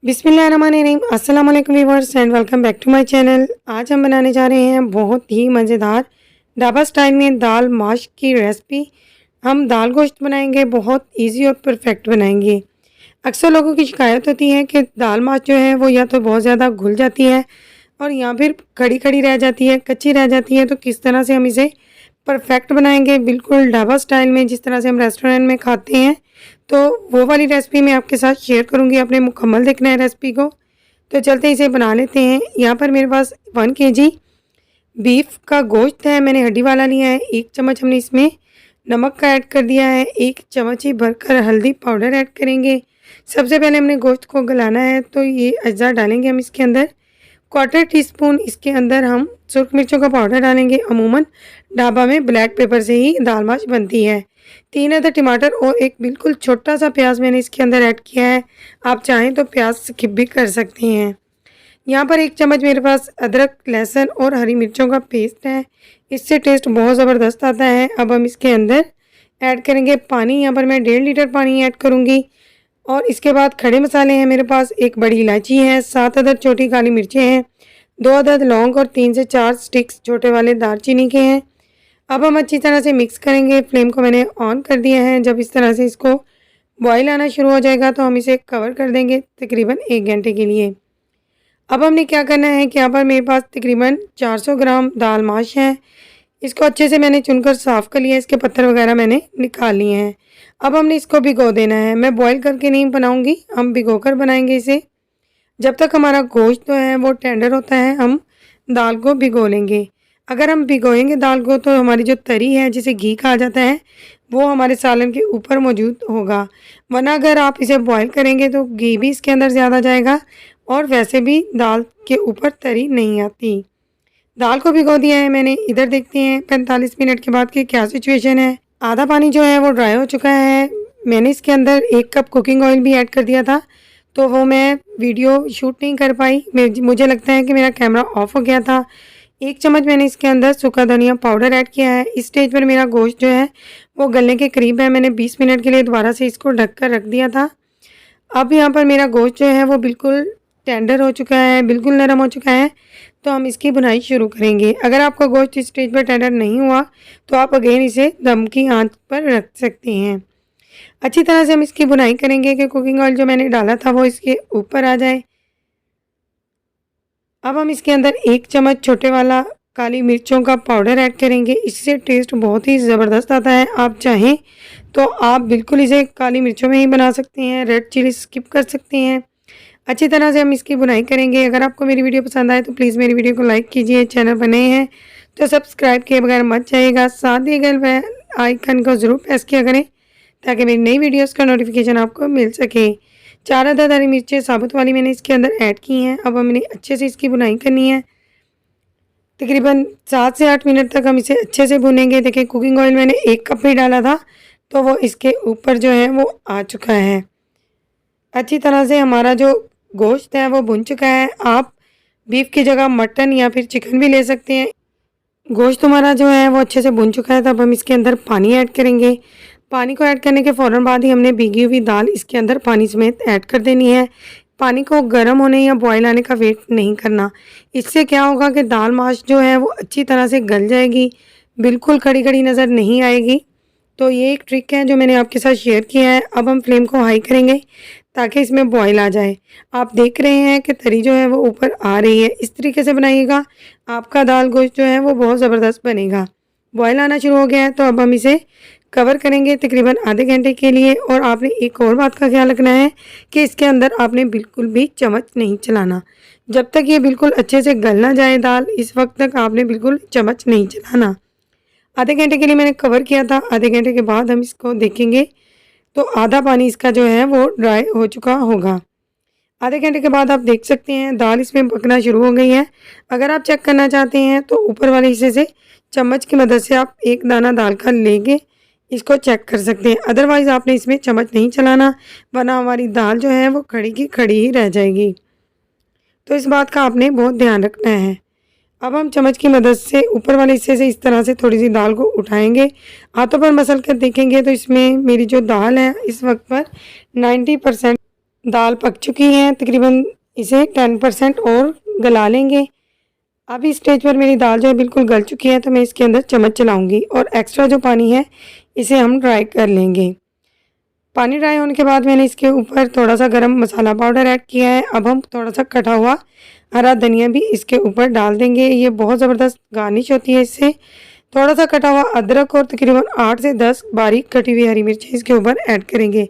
बिस्मिल्लाहिर्रहमानिर्रहीम। अस्सलाम वालेकुम viewers and welcome back to my channel. आज हम बनाने जा रहे हैं बहुत ही मज़ेदार ढाबा स्टाइल में दाल माश की रेसिपी। हम दाल गोश्त बनाएंगे, बहुत इजी और परफेक्ट बनाएंगे। अक्सर लोगों की शिकायत होती है कि दाल माश जो है वो या तो बहुत ज़्यादा घुल जाती है और या फिर खड़ी खड़ी रह जाती है, कच्ची रह जाती है। तो किस तरह से हम इसे परफेक्ट बनाएंगे, बिल्कुल ढाबा स्टाइल में जिस तरह से हम रेस्टोरेंट में खाते हैं, तो वो वाली रेसिपी मैं आपके साथ शेयर करूँगी। आपने मुकम्मल देखना है रेसिपी को। तो चलते इसे बना लेते हैं। यहाँ पर मेरे पास 1 केजी बीफ का गोश्त है, मैंने हड्डी वाला लिया है। 1 चम्मच हमने इसमें नमक का ऐड कर दिया है। 1 चम्मच ही भरकर हल्दी पाउडर ऐड करेंगे। सबसे पहले हमने गोश्त को गलाना है, तो ये अज्जा डालेंगे हम इसके अंदर। 1/4 टीस्पून इसके अंदर हम सुर्ख मिर्चों का पाउडर डालेंगे। अमूमन ढाबा में ब्लैक पेपर से ही दाल माश बनती है। 3 अदर टमाटर और एक बिल्कुल छोटा सा प्याज मैंने इसके अंदर ऐड किया है। आप चाहें तो प्याज स्किप भी कर सकते हैं। यहाँ पर 1 चम्मच मेरे पास अदरक, लहसुन और हरी मिर्चों का पेस्ट है। इससे टेस्ट बहुत ज़बरदस्त आता है। अब हम इसके अंदर ऐड करेंगे पानी। यहाँ पर मैं 1.5 लीटर पानी ऐड करूँगी। और इसके बाद खड़े मसाले हैं मेरे पास। 1 बड़ी इलायची है, 7 अदद छोटी काली मिर्चें हैं, 2 अदद लौंग और 3 से 4 स्टिक्स छोटे वाले दालचीनी के हैं। अब हम अच्छी तरह से मिक्स करेंगे। फ्लेम को मैंने ऑन कर दिया है। जब इस तरह से इसको बॉईल आना शुरू हो जाएगा तो हम इसे कवर कर देंगे तकरीबन 1 घंटे के लिए। अब हमने क्या करना है कि यहाँ पर मेरे पास तकरीबन 400 ग्राम दाल माश है। इसको अच्छे से मैंने चुनकर साफ़ कर लिया है, इसके पत्थर वगैरह मैंने निकाल लिए हैं। अब हमने इसको भिगो देना है। मैं बॉईल करके नहीं बनाऊंगी, हम भिगो कर बनाएंगे इसे। जब तक हमारा गोश्त जो है वो टेंडर होता है, हम दाल को भिगो लेंगे। अगर हम भिगोएंगे दाल को तो हमारी जो तरी है, जिसे घी कहा जाता है, वो हमारे सालन के ऊपर मौजूद होगा। वरना अगर आप इसे बॉईल करेंगे तो घी भी इसके अंदर ज़्यादा जाएगा और वैसे भी दाल के ऊपर तरी नहीं आती। दाल को भिगो दिया है मैंने। इधर देखते हैं 45 मिनट के बाद की क्या सिचुएशन है। आधा पानी जो है वो ड्राई हो चुका है। मैंने इसके अंदर 1 कप कुकिंग ऑयल भी ऐड कर दिया था, तो वो मैं वीडियो शूट नहीं कर पाई। मुझे लगता है कि मेरा कैमरा ऑफ हो गया था। 1 चम्मच मैंने इसके अंदर सूखा धनिया पाउडर ऐड किया है। इस स्टेज पर मेरा गोश्त जो है वो गलने के करीब है। मैंने 20 मिनट के लिए दोबारा से इसको ढक कर रख दिया था। अब यहाँ पर मेरा गोश्त जो है वो बिल्कुल टेंडर हो चुका है, बिल्कुल नरम हो चुका है। तो हम इसकी बुनाई शुरू करेंगे। अगर आपका गोश्त इस स्टेज पर टेंडर नहीं हुआ तो आप अगेन इसे दम की आंच पर रख सकते हैं। अच्छी तरह से हम इसकी बुनाई करेंगे कि कुकिंग ऑयल जो मैंने डाला था वो इसके ऊपर आ जाए। अब हम इसके अंदर 1 चम्मच छोटे वाला काली मिर्चों का पाउडर ऐड करेंगे। इससे टेस्ट बहुत ही ज़बरदस्त आता है। आप चाहें तो आप बिल्कुल इसे काली मिर्चों में ही बना सकते हैं, रेड चिली स्किप कर सकते हैं। अच्छी तरह से हम इसकी बुनाई करेंगे। अगर आपको मेरी वीडियो पसंद आए तो प्लीज़ मेरी वीडियो को लाइक कीजिए। चैनल पर नए हैं तो सब्सक्राइब किए बगैर मत जाइएगा। साथ दिए गए बेल आइकन को ज़रूर प्रेस किया करें ताकि मेरी नई वीडियोस का नोटिफिकेशन आपको मिल सके। 4 अदद हरी मिर्चें साबुत वाली मैंने इसके अंदर ऐड की हैं। अब हमने अच्छे से इसकी बुनाई करनी है। तकरीबन 7 से 8 मिनट तक हम इसे अच्छे से भुनेंगे। देखिए कुकिंग ऑयल मैंने 1 कप ही डाला था, तो वो इसके ऊपर जो है वो आ चुका है। अच्छी तरह से हमारा जो गोश्त है वो भुन चुका है। आप बीफ की जगह मटन या फिर चिकन भी ले सकते हैं। गोश्त हमारा जो है वो अच्छे से भुन चुका है। तब हम इसके अंदर पानी ऐड करेंगे। पानी को ऐड करने के फ़ौरन बाद ही हमने भीगी हुई दाल इसके अंदर पानी समेत ऐड कर देनी है। पानी को गर्म होने या बॉयल आने का वेट नहीं करना। इससे क्या होगा कि दाल माश जो है वो अच्छी तरह से गल जाएगी, बिल्कुल खड़ी खड़ी नज़र नहीं आएगी। तो ये एक ट्रिक है जो मैंने आपके साथ शेयर किया है। अब हम फ्लेम को हाई करेंगे ताकि इसमें बॉयल आ जाए। आप देख रहे हैं कि तरी जो है वो ऊपर आ रही है। इस तरीके से बनाइएगा, आपका दाल गोश्त जो है वो बहुत ज़बरदस्त बनेगा। बॉयल आना शुरू हो गया है तो अब हम इसे कवर करेंगे तकरीबन आधे घंटे के लिए। और आपने एक और बात का ख्याल रखना है कि इसके अंदर आपने बिल्कुल भी चम्मच नहीं चलाना। जब तक ये बिल्कुल अच्छे से गल ना जाए दाल, इस वक्त तक आपने बिल्कुल चम्मच नहीं चलाना। आधे घंटे के लिए मैंने कवर किया था। आधे घंटे के बाद हम इसको देखेंगे तो आधा पानी इसका जो है वो ड्राई हो चुका होगा। आधे घंटे के बाद आप देख सकते हैं दाल इसमें पकना शुरू हो गई है। अगर आप चेक करना चाहते हैं तो ऊपर वाले हिस्से से चम्मच की मदद से आप एक दाना दाल का लेके इसको चेक कर सकते हैं। अदरवाइज़ आपने इसमें चम्मच नहीं चलाना, वरना हमारी दाल जो है वो खड़ी की खड़ी ही रह जाएगी। तो इस बात का आपने बहुत ध्यान रखना है। अब हम चम्मच की मदद से ऊपर वाले हिस्से से इस तरह से थोड़ी सी दाल को उठाएंगे। हाथों पर मसल कर देखेंगे तो इसमें मेरी जो दाल है इस वक्त पर 90% दाल पक चुकी है, तकरीबन इसे 10% और गला लेंगे। अब इस स्टेज पर मेरी दाल जो है बिल्कुल गल चुकी है, तो मैं इसके अंदर चम्मच चलाऊंगी और एक्स्ट्रा जो पानी है इसे हम ड्राई कर लेंगे। पानी ड्राई होने के बाद मैंने इसके ऊपर थोड़ा सा गरम मसाला पाउडर ऐड किया है। अब हम थोड़ा सा कटा हुआ हरा धनिया भी इसके ऊपर डाल देंगे। ये बहुत ज़बरदस्त गार्निश होती है इससे। थोड़ा सा कटा हुआ अदरक और तकरीबन 8 से 10 बारीक कटी हुई हरी मिर्ची इसके ऊपर ऐड करेंगे।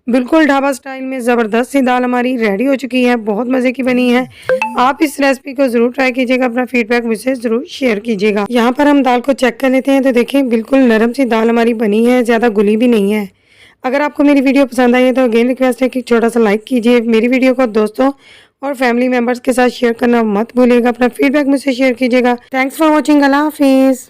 बिल्कुल ढाबा स्टाइल में ज़बरदस्त सी दाल हमारी रेडी हो चुकी है, बहुत मज़े की बनी है। आप इस रेसिपी को ज़रूर ट्राई कीजिएगा, अपना फीडबैक मुझसे ज़रूर शेयर कीजिएगा। यहाँ पर हम दाल को चेक कर लेते हैं, तो देखें बिल्कुल नरम सी दाल हमारी बनी है, ज़्यादा गुली भी नहीं है। अगर आपको मेरी वीडियो पसंद आई है तो अगेन रिक्वेस्ट है कि छोटा सा लाइक कीजिए। मेरी वीडियो को दोस्तों और फैमिली मेम्बर्स के साथ शेयर करना मत भूलिएगा। अपना फीडबैक मुझसे शेयर कीजिएगा। Thanks for watching. अल्लाह हाफिज़।